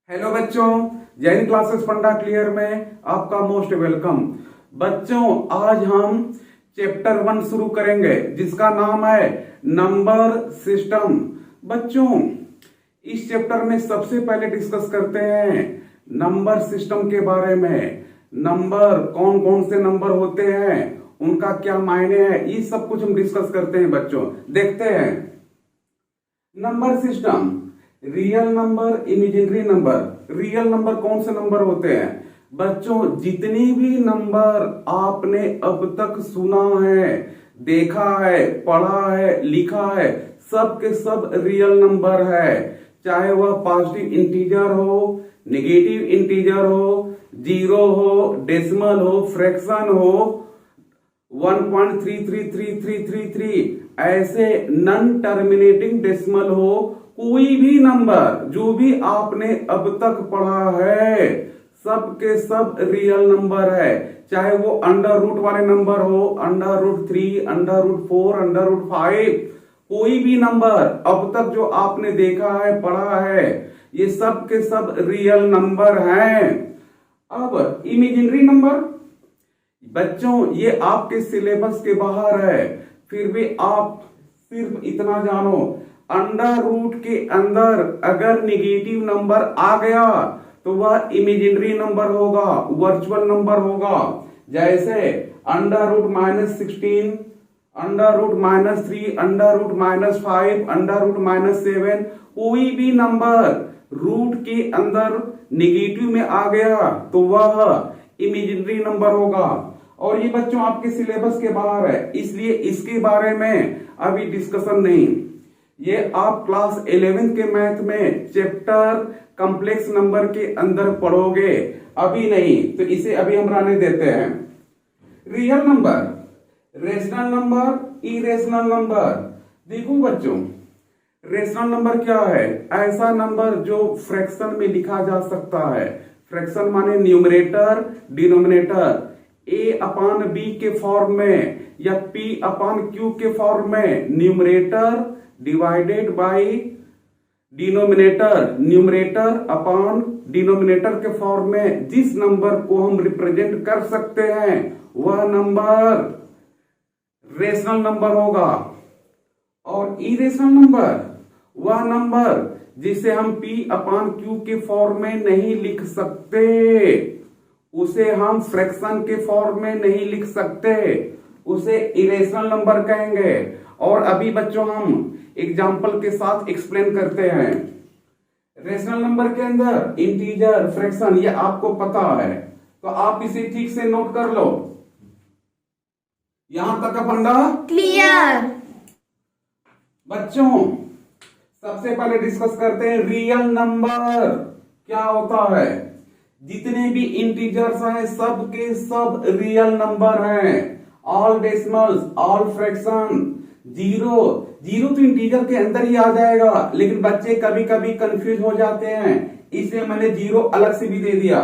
Hello बच्चों, Jain classes फंडा clear में आपका मोस्ट वेलकम। बच्चों, आज हम चैप्टर 1 शुरू करेंगे जिसका नाम है नंबर सिस्टम। बच्चों, इस चैप्टर में सबसे पहले डिस्कस करते हैं नंबर सिस्टम के बारे में। नंबर, कौन कौन से नंबर होते हैं, उनका क्या मायने है, ये सब कुछ हम डिस्कस करते हैं। बच्चों देखते हैं number system. Real number, imaginary number. Real number कौन से नंबर होते हैं? बच्चों, जितनी भी नंबर आपने अब तक सुना है, देखा है, पढ़ा है, लिखा है, सब के सब रियल नंबर है। चाहे वह पॉजिटिव इंटीजर हो, नेगेटिव इंटीजर हो, जीरो हो, डेसिमल हो, फ्रैक्शन हो, 1.333333 ऐसे नॉन टर्मिनेटिंग डेसिमल हो, कोई भी नंबर जो भी आपने अब तक पढ़ा है, सब के सब रियल नंबर है। चाहे वो अंडर रूट वाले नंबर हो, √3, √4, √5, कोई भी नंबर अब तक जो आपने देखा है, पढ़ा है, ये सब के सब रियल नंबर हैं। अब इमेजिनरी नंबर, बच्चों ये आपके सिलेबस के बाहर है, फिर भी आप सिर्फ इतना जानो, अंडर रूट के अंदर अगर नेगेटिव नंबर आ गया तो वह इमेजिनरी नंबर होगा, वर्चुअल नंबर होगा। जैसे √-16, √-3, √-5, √-7, कोई भी नंबर रूट के अंदर नेगेटिव में आ गया तो वह इमेजिनरी नंबर होगा। और ये बच्चों आपके सिलेबस के बाहर है, इसलिए इसके बारे में अभी डिस्कशन नहीं। ये आप क्लास 11th के मैथ में चैप्टर कॉम्प्लेक्स नंबर के अंदर पढ़ोगे, अभी नहीं, तो इसे अभी हम रहने देते हैं। Real number, rational number, irrational number. देखो बच्चों, रेशनल नंबर क्या है? ऐसा नंबर जो फ्रैक्शन में लिखा जा सकता है। फ्रैक्शन माने न्यूमरेटर, डिनोमिनेटर, a/b के फॉर्म में या p/q के फॉर्म में। Numerator divided by denominator, numerator upon denominator के फॉर्म में जिस नंबर को हम रिप्रेजेंट कर सकते हैं वह नंबर रेशनल नंबर होगा। और इरेशनल नंबर वह नंबर जिसे हम p/q के फॉर्म में नहीं लिख सकते, उसे हम फ्रैक्शन के फॉर्म में नहीं लिख सकते, उसे इरेशनल नंबर कहेंगे। और अभी बच्चों हम एग्जाम्पल के साथ एक्सप्लेन करते हैं। रेशनल नंबर के अंदर इंटीजर, फ्रैक्शन, ये आपको पता है, तो आप इसे ठीक से नोट कर लो। यहां तक का फंडा क्लियर। बच्चों, सबसे पहले डिस्कस करते हैं रियल नंबर क्या होता है। जितने भी इंटीजर्स हैं सब के सब रियल नंबर हैं। All decimals, all fraction. Zero तो इंटीजर के अंदर ही आ जाएगा, लेकिन बच्चे कभी कभी कंफ्यूज हो जाते हैं, इसलिए मैंने जीरो अलग से भी दे दिया।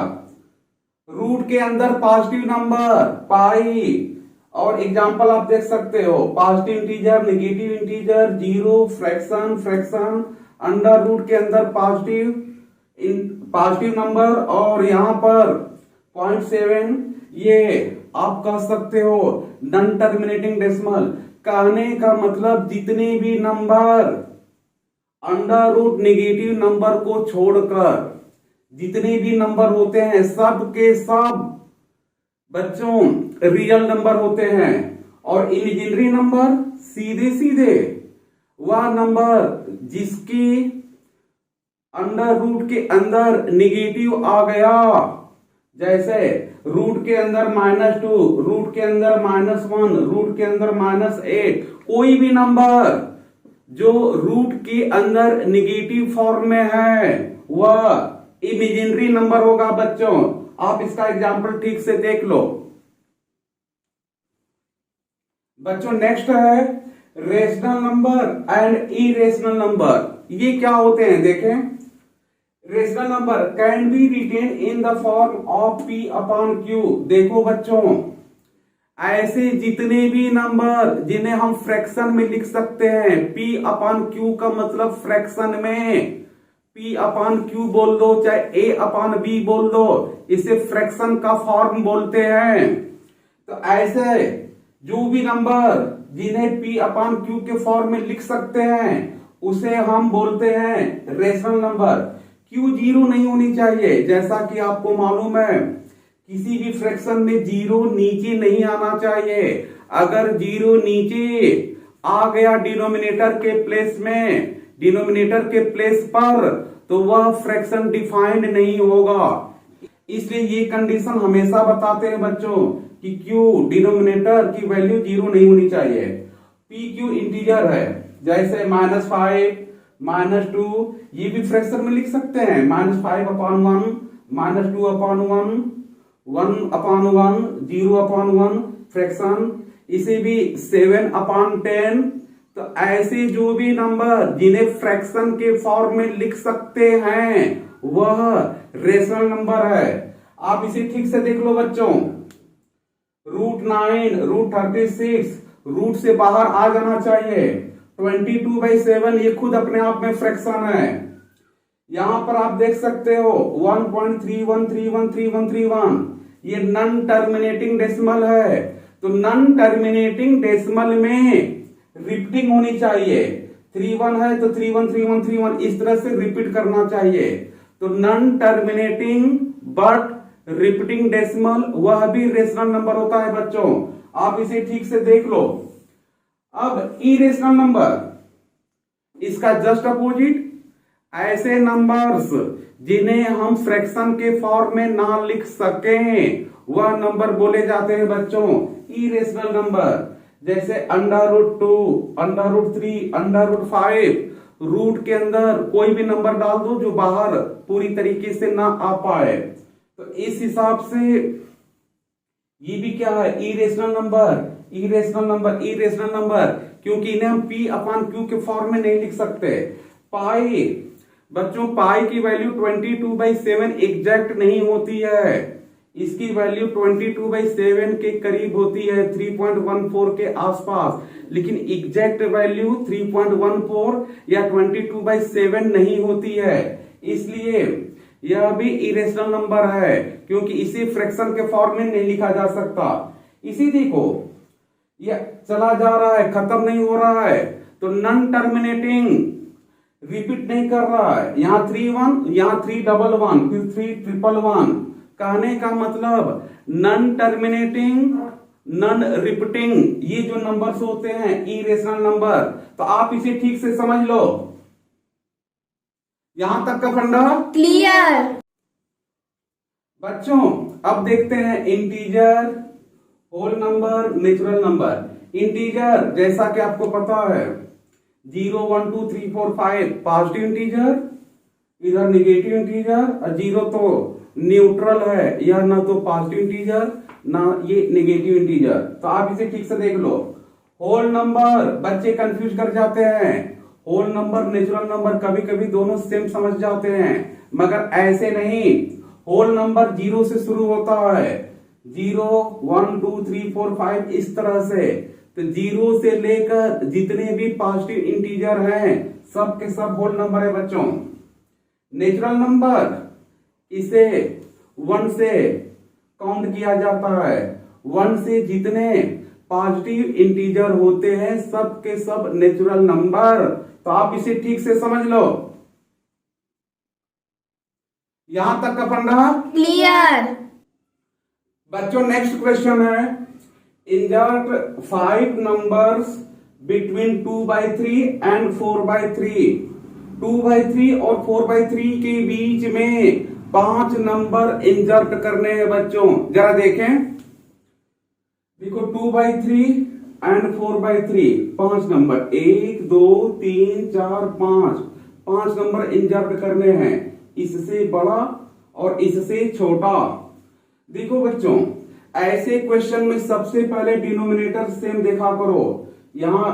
रूट के अंदर पॉजिटिव नंबर पाई, और एग्जांपल आप देख सकते हो, positive integer, negative integer, zero, fraction. Under root के अंदर पॉजिटिव नंबर, और यहां पर 0.7, ये आप कह सकते हो नॉन टर्मिनेटिंग डेसिमल। कहने का मतलब जितने भी number under root negative number को छोड़कर जितने भी नंबर होते हैं सब के सब बच्चों रियल नंबर होते हैं। और इमेजिनरी नंबर सीधे वह नंबर जिसकी अंडर रूट के अंदर नेगेटिव आ गया, जैसे रूट के अंदर -2, रूट के अंदर -1, रूट के अंदर -8, कोई भी नंबर जो रूट के अंदर नेगेटिव फॉर्म में है वह इमेजिनरी नंबर होगा। बच्चों आप इसका एग्जांपल ठीक से देख लो। बच्चों नेक्स्ट है rational number and irrational number. ये क्या होते हैं देखें। Rational number can be written in the form of p/q। देखो बच्चों, ऐसे जितने भी नंबर जिन्हें हम फ्रैक्शन में लिख सकते हैं, p/q का मतलब फ्रैक्शन में, P अपान Q बोल दो, चाहे A अपान B बोल दो, इसे फ्रैक्शन का फॉर्म बोलते हैं। तो ऐसे जो भी नंबर जिन्हें P अपान Q के फॉर्म में लिख सकते हैं उसे हम बोलते हैं रेशनल नंबर। Q जीरो नहीं होनी चाहिए, जैसा कि आपको मालूम है किसी भी फ्रैक्शन में जीरो नीचे नहीं आना चाहिए। अगर जीरो नीचे आ गया डिनोमिनेटर के प्लेस पर तो वह फ्रैक्शन डिफाइंड नहीं होगा। इसलिए ये कंडीशन हमेशा बताते हैं बच्चों कि क्यू डिनोमिनेटर की वैल्यू जीरो नहीं होनी चाहिए। पी क्यू इंटीजर है, जैसे -5 -2 ये भी फ्रैक्शन में लिख सकते हैं। -5 अपान 1, -2 अपान 1, 1 अपान 1, 0 अपान 1 फ्रैक्शन। इसे भी 7 अपान 10। तो ऐसे जो भी नंबर जिन्हें फ्रैक्शन के फॉर्म में लिख सकते हैं वह रेशनल नंबर है। आप इसे ठीक से देख लो बच्चों। √9, √36 रूट से बाहर आ जाना चाहिए। 22/7 ये खुद अपने आप में फ्रैक्शन है। यहां पर आप देख सकते हो 1.31313131 ये नॉन टर्मिनेटिंग डेसिमल है। तो नॉन टर्मिनेटिंग डेसिमल में रिपीटिंग होनी चाहिए। 31 है तो 313131 इस तरह से रिपीट करना चाहिए। तो non terminating but repeating decimal वह भी रेशनल नंबर होता है बच्चों। आप इसे ठीक से देख लो। अब इरेशनल नंबर, इसका जस्ट अपोजिट, ऐसे नंबर्स जिन्हें हम फ्रैक्शन के फॉर्म में ना लिख सकें वह नंबर बोले जाते हैं बच्चों इरेशनल नंबर। जैसे √2, √3, √5 रूट के अंदर कोई भी नंबर डाल दो जो बाहर पूरी तरीके से ना आ पाए। तो इस हिसाब से ये भी क्या है इरेशनल नंबर, क्योंकि इन्हें हम P अपान Q के फॉर्म में नहीं लिख सकते। पाई बच्चों, पाई की वैल्यू 22/7 एग्जैक्ट नहीं होती है। इसकी वैल्यू 22/7 के करीब होती है, 3.14 के आसपास, लेकिन एग्जैक्ट वैल्यू 3.14 या 22/7 नहीं होती है। इसलिए यह भी इरेशनल नंबर है, क्योंकि इसे फ्रैक्शन के फॉर्म में नहीं लिखा जा सकता। इसी देखो यह चला जा रहा है, खत्म नहीं हो रहा है, तो नॉन टर्मिनेटिंग रिपीट नहीं कर रहा है। यहाँ 3 यहाँ 311 फिर 311 कहने का मतलब नॉन टर्मिनेटिंग नॉन रिपीटिंग ये जो नंबर्स होते हैं इरेशनल नंबर। तो आप इसे ठीक से समझ लो। यहां तक का फंडा क्लियर। बच्चों अब देखते हैं integer, whole number, natural number. Integer जैसा कि आपको पता है 0 1 2 3 4 5 पॉजिटिव इंटीजर, इधर नेगेटिव इंटीजर, और 0 तो न्यूट्रल है, यह ना तो पॉजिटिव इंटीजर ना ये नेगेटिव इंटीजर। तो आप इसे ठीक से देख लो। होल नंबर बच्चे कंफ्यूज कर जाते हैं। होल नंबर नेचुरल नंबर कभी कभी दोनों सेम समझ जाते हैं, मगर ऐसे नहीं। होल नंबर 0 से शुरू होता है, 0 1 2 3 4 5 इस तरह से। तो 0 से लेकर जितने भी पॉजिटिव इंटीजर हैं सब के सब होल नंबर है बच्चों। नेचुरल नंबर इसे 1 से काउंट किया जाता है। 1 से जितने पॉजिटिव इंटीजर होते हैं सब के सब नेचुरल नंबर। तो आप इसे ठीक से समझ लो। यहां तक का फंडा क्लियर। बच्चों नेक्स्ट क्वेश्चन है, इंसर्ट 5 नंबर्स बिटवीन 2/3 एंड 4/3। 2/3 और 4/3 के बीच में 5 नंबर इंसर्ट करने हैं बच्चों। जरा देखें, देखो 2/3 एंड 4/3 5 नंबर, 1 2 3 4 5 नंबर इंसर्ट करने हैं, इससे बड़ा और इससे छोटा। देखो बच्चों ऐसे क्वेश्चन में सबसे पहले डिनोमिनेटर सेम देखा करो। यहां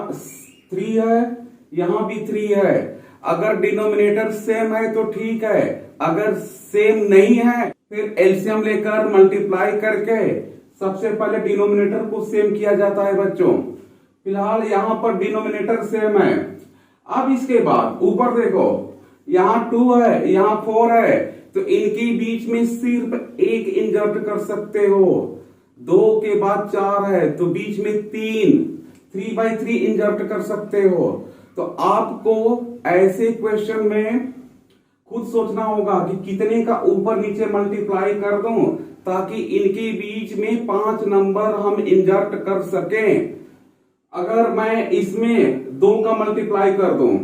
3 है, यहां भी 3 है। अगर डिनोमिनेटर सेम है तो ठीक है, अगर सेम नहीं है फिर एलसीएम लेकर मल्टीप्लाई करके सबसे पहले डिनोमिनेटर को सेम किया जाता है बच्चों। फिलहाल यहां पर डिनोमिनेटर सेम है। अब इसके बाद ऊपर देखो, यहाँ 2 है, यहाँ 4 है, तो इनके बीच में सिर्फ एक इंसर्ट कर सकते हो। 2 के बाद 4 है तो बीच में 3 इंसर्ट कर सकते हो। तो आपको ऐसे क्वेश्चन में खुद सोचना होगा कि कितने का ऊपर नीचे मल्टीप्लाई कर दूं ताकि इनके बीच में 5 नंबर हम इंसर्ट कर सकें। अगर मैं इसमें 2 का मल्टीप्लाई कर दूं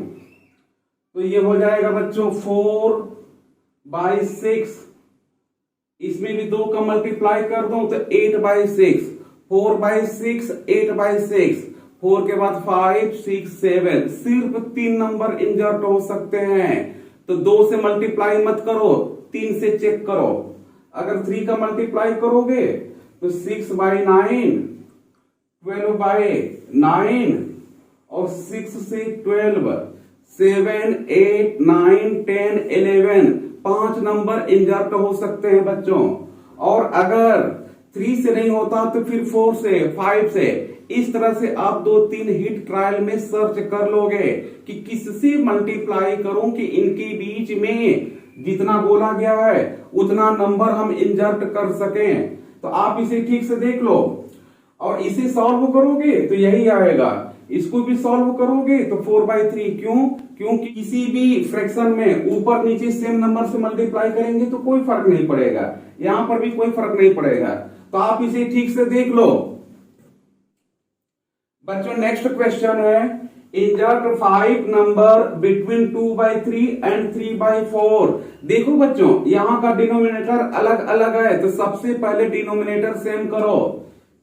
तो ये हो जाएगा बच्चों 4/6। इसमें भी 2 का मल्टीप्लाई कर दूं तो 8/6, 4/6, 8/6, 4 के बाद 5, 6, 7, सिर्फ 3 नंबर इंसर्ट हो सकते हैं। तो 2 से मल्टीप्लाई मत करो, 3 से चेक करो। अगर 3 का मल्टीप्लाई करोगे तो 6/9, 12/9 और 6 से 12, 7, 8, 9, 10, 11, 5 नंबर इंसर्ट हो सकते हैं बच्चों। और अगर 3 से नहीं होता तो फिर 4 से, 5 से, इस तरह से आप 2-3 हिट ट्रायल में सर्च कर लोगे कि किससे मल्टीप्लाई करूं कि इनके बीच में जितना बोला गया है उतना नंबर हम इंसर्ट कर सकें। तो आप इसे ठीक से देख लो और इसे सॉल्व करोगे तो यही आएगा। इसको भी सॉल्व करोगे तो 4/3। क्यों? क्योंकि किसी भी फ्रैक्शन में ऊपर नीचे सेम नंबर से मल्टीप्लाई करेंगे तो कोई फर्क नहीं पड़ेगा, यहां पर भी कोई फर्क नहीं पड़ेगा। तो आप इसे ठीक से देख लो बच्चों। नेक्स्ट क्वेश्चन है, इंसर्ट 5 नंबर बिटवीन 2/3 एंड 3/4। देखो बच्चों यहां का डिनोमिनेटर अलग अलग है तो सबसे पहले डिनोमिनेटर सेम करो।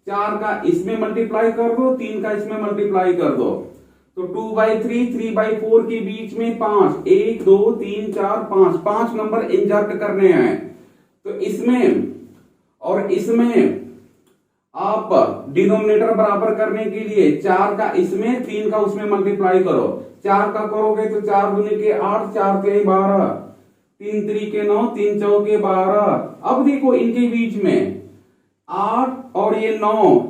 4 का इसमें मल्टीप्लाई कर दो, 3 का इसमें मल्टीप्लाई कर दो। तो 2/3, 3/4 के बीच में 5, 1, 2, 3, 4, 5 नंबर इंसर्ट करने हैं। तो इसमें और इसमें आप डिनोमिनेटर बराबर करने के लिए 4 का इसमें, 3 का उसमें मल्टीप्लाई करो। 4 का करोगे तो 4 दूनी के 8, 4 3 12, 3 3 के 9, 3 चौके 12। अब देखो इनके बीच में 8 और ये 9,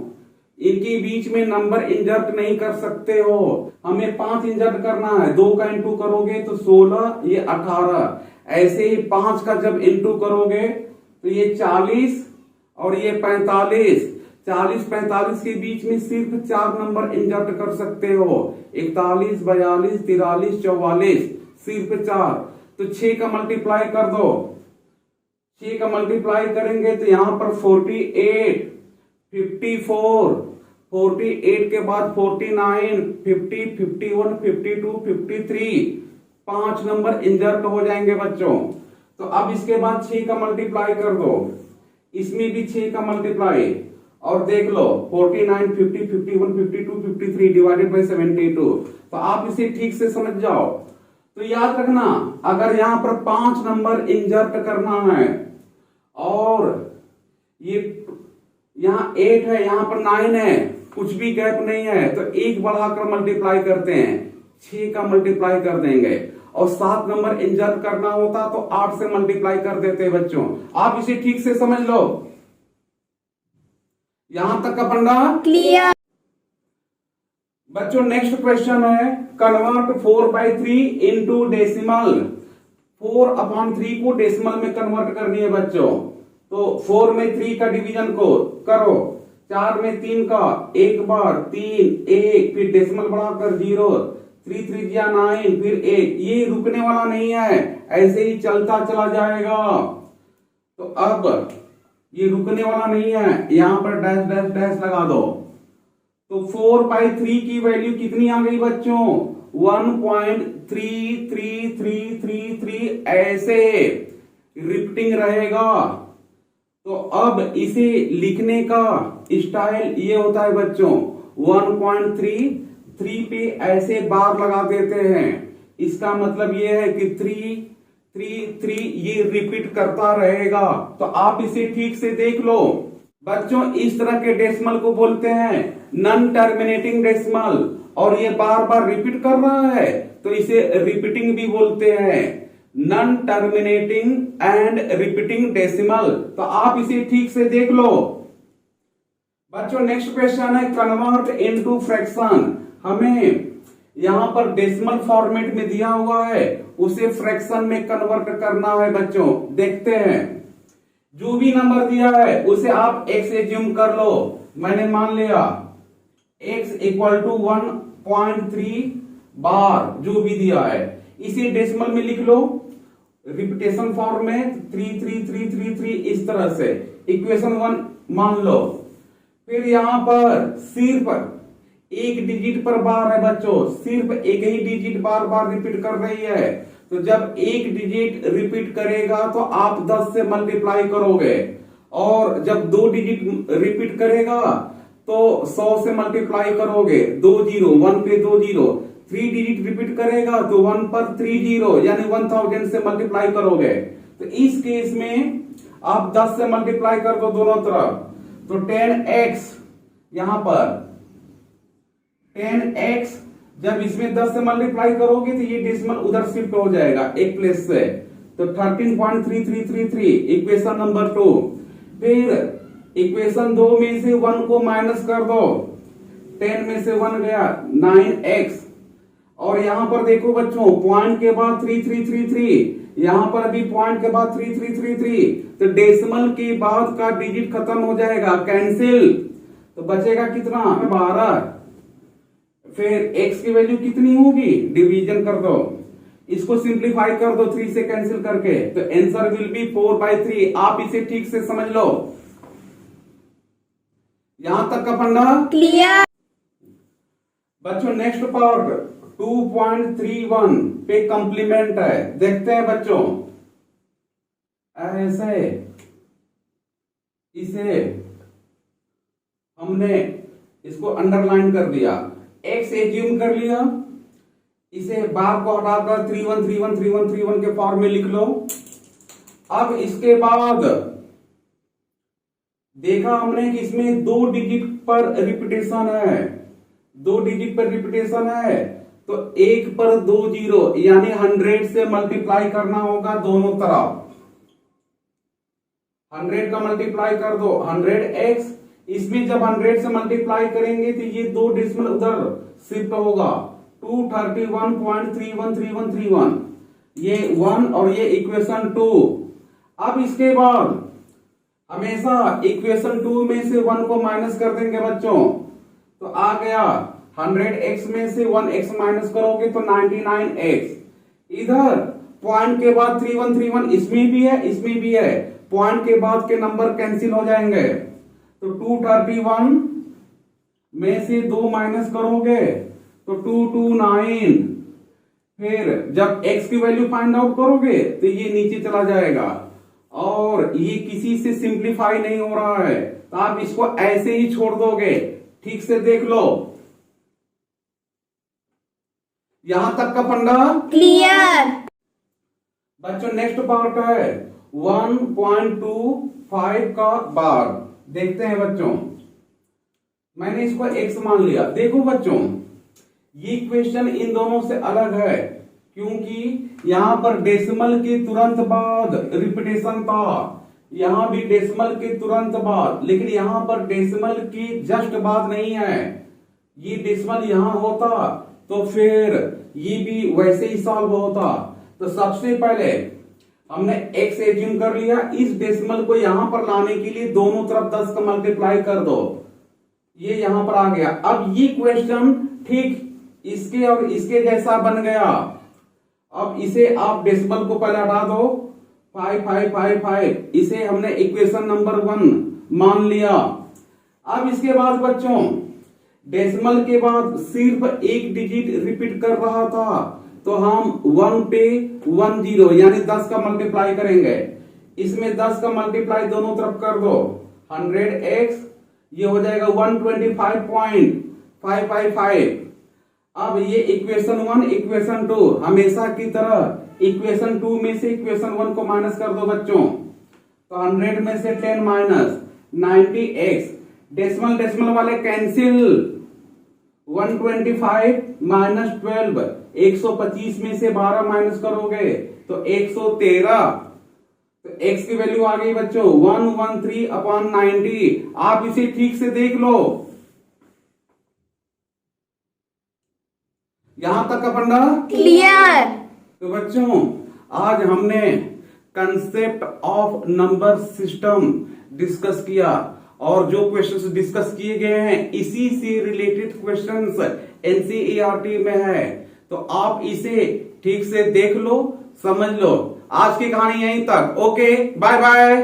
इनके बीच में नंबर इंसर्ट नहीं कर सकते हो, हमें 5 इंसर्ट करना है। 2 का इंटू करोगे तो 16, ये 18। ऐसे ही 5 का जब इंटू करोगे तो ये 40 और ये 45। 40-45 के बीच में सिर्फ 4 नंबर इंसर्ट कर सकते हो, 41, 42, 43, 44, सिर्फ 4। तो 6 का मल्टीप्लाई कर दो। 6 का मल्टीप्लाई करेंगे तो यहां पर 48, 54, 48 के बाद 49, 50, 51, 52, 53, 5 नंबर इंसर्ट हो जाएंगे बच्चों। तो अब इसके बाद 6 का मल्टीप्लाई कर दो, इसमें भी 6 का मल्टीप्लाई, और देख लो 49, 50, 51, 52, 53 डिवाइडेड बाई 72। तो आप इसे ठीक से समझ जाओ। तो याद रखना अगर यहां पर 5 नंबर इंसर्ट करना है और ये यहां 8 है, यहां पर 9 है, कुछ भी गैप नहीं है, तो 1 बढ़ाकर मल्टीप्लाई करते हैं, 6 का मल्टीप्लाई कर देंगे। और 7 नंबर इंसर्ट करना होता तो 8 से मल्टीप्लाई कर देते बच्चों। आप इसे ठीक से समझ लो। यहां तक का पंडा क्लियर। बच्चों नेक्स्ट क्वेश्चन है, कन्वर्ट 4/3 इंटू डेसिमल। 4/3 को डेसिमल में कन्वर्ट करनी है बच्चों। तो 4 में 3 का डिवीजन को करो, 4 में 3 का एक बार 3, 1, फिर डेसिमल बढ़ाकर 0, 3 3 9, फिर 1। ये रुकने वाला नहीं है, ऐसे ही चलता चला जाएगा। तो अब ये रुकने वाला नहीं है, यहां पर डैश डैश डैश लगा दो। तो 4/3 की वैल्यू कितनी आ गई बच्चों? 1.333333 ऐसे रिपीटिंग रहेगा। तो अब इसे लिखने का स्टाइल ये होता है बच्चों, 1.33 पे ऐसे बार लगा देते हैं। इसका मतलब ये है कि 3 ये रिपीट करता रहेगा। तो आप इसे ठीक से देख लो बच्चों। इस तरह के डेसिमल को बोलते हैं नॉन टर्मिनेटिंग डेसिमल, और ये बार बार रिपीट कर रहा है तो इसे रिपीटिंग भी बोलते हैं, non terminating and repeating decimal. तो आप इसे ठीक से देख लो बच्चों। नेक्स्ट क्वेश्चन है, कन्वर्ट इनटू फ्रैक्शन। हमें यहाँ पर डेसिमल फॉर्मेट में दिया हुआ है, उसे फ्रैक्शन में कन्वर्ट करना है बच्चों। देखते हैं, जो भी नंबर दिया है उसे आप x एज्यूम कर लो। मैंने मान लिया x इक्वल टू 1.3 बार, जो भी दिया है इसे डेसिमल में लिख लो, रिपीटेशन फॉर्म में 33333 इस तरह से इक्वेशन 1 मान लो। फिर यहां पर सिर्फ एक डिजिट पर बार है बच्चों, सिर्फ एक ही डिजिट बार बार रिपीट कर रही है। तो जब एक डिजिट रिपीट करेगा तो आप 10 से मल्टीप्लाई करोगे, और जब 2 डिजिट रिपीट करेगा तो 100 से मल्टीप्लाई करोगे, 2 जीरो, 1 पे 2 जीरो। 3 डिजिट रिपीट करेगा तो 1 पर 3 जीरो, यानी 1000 से मल्टीप्लाई करोगे। तो इस केस में आप 10 से मल्टीप्लाई कर दो दोनों तरफ, तो 10x, यहां पर 10x, जब इसमें 10 से मल्टीप्लाई करोगे तो ये डेसिमल उधर शिफ्ट हो जाएगा एक प्लेस से, तो 13.3333 इक्वेशन नंबर 2। फिर इक्वेशन 2 में से 1 को माइनस कर दो, 10 में से 1 गया 9x, और यहां पर देखो बच्चों पॉइंट के बाद 3333, यहां पर अभी पॉइंट के बाद 3333, तो डेसिमल के बाद का डिजिट खत्म हो जाएगा, कैंसिल, तो बचेगा कितना 12। फिर x की वैल्यू कितनी होगी, डिवीजन कर दो, इसको सिंप्लीफाई कर दो 3 से कैंसिल करके, तो आंसर विल बी 4/3। आप इसे ठीक से समझ लो। यहां तक का फंडा क्लियर। बच्चों नेक्स्ट पार्ट 2.31 पे कंप्लीमेंट है, देखते हैं बच्चों। ऐसे इसे हमने इसको अंडरलाइन कर दिया, x एज्यूम कर लिया, इसे बार को हटाकर 31313131 के फॉर्म में लिख लो। अब इसके बाद देखा हमने कि इसमें 2 डिजिट पर रिपीटेशन है, 2 डिजिट पर रिपीटेशन है, तो 1 पर 2 जीरो, यानी 100 से मल्टीप्लाई करना होगा दोनों तरफ। 100 का मल्टीप्लाई कर दो 100x, इसमें जब 100 से मल्टीप्लाई करेंगे तो ये 2 डेसिमल उधर शिफ्ट होगा, 231.313131, ये 1 और ये इक्वेशन 2। अब इसके बाद हमेशा इक्वेशन 2 में से 1 को माइनस कर देंगे बच्चों, तो आ गया 100x में से 1x माइनस करोगे तो 99x। इधर पॉइंट के बाद 3131 इसमें भी है, इसमें भी है, पॉइंट के बाद के नंबर कैंसिल हो जाएंगे, तो 231 में से 2 माइनस करोगे तो 229। फिर जब x की वैल्यू फाइंड आउट करोगे तो ये नीचे चला जाएगा, और ये किसी से सिंप्लीफाई नहीं हो रहा है, तो आप इसको ऐसे ही छोड़ दोगे। ठीक से देख लो, यहां तक का फंडा क्लियर। बच्चों नेक्स्ट पार्ट है 1.25 का बार, देखते हैं बच्चों। मैंने इसको x मान लिया। देखो बच्चों ये क्वेश्चन इन दोनों से अलग है, क्योंकि यहां पर डेसिमल के तुरंत बाद रिपीटेशन था, यहां भी डेसिमल के तुरंत बाद, लेकिन यहां पर डेसिमल की जस्ट बाद नहीं है। ये डेसिमल यहां होता तो फिर ये भी वैसे ही सॉल्व होता। तो सबसे पहले हमने x एज्यूम कर लिया, इस डेसिमल को यहां पर लाने के लिए दोनों तरफ 10 का मल्टीप्लाई कर दो, ये यहां पर आ गया। अब ये क्वेश्चन ठीक इसके और इसके जैसा बन गया। अब इसे आप डेसिमल को पहले हटा दो, 5555, इसे हमने इक्वेशन नंबर 1 मान लिया। अब इसके बाद बच्चों डेसिमल के बाद सिर्फ एक डिजिट रिपीट कर रहा था, तो हम 1 पे 1 जीरो, यानी 10 का मल्टीप्लाई करेंगे। इसमें 10 का मल्टीप्लाई दोनों तरफ कर दो, 100x, ये हो जाएगा 125.555। अब ये इक्वेशन 1 इक्वेशन 2, हमेशा की तरह इक्वेशन 2 में से इक्वेशन 1 को माइनस कर दो बच्चों, तो 100 में से 10 माइनस 90x, डेसिमल डेसिमल वाले कैंसिल, 125 माइनस 12, 125 में से 12 माइनस करोगे तो 113, तो x की वैल्यू आ गई बच्चों 113/90। आप इसे ठीक से देख लो, यहां तक का पढ़ना क्लियर। तो बच्चों आज हमने concept of number system discuss किया और जो क्वेश्चंस डिस्कस किए गए हैं इसी से रिलेटेड क्वेश्चंस एनसीईआरटी में है, तो आप इसे ठीक से देख लो, समझ लो। आज की कहानी यहीं तक। Okay, bye bye.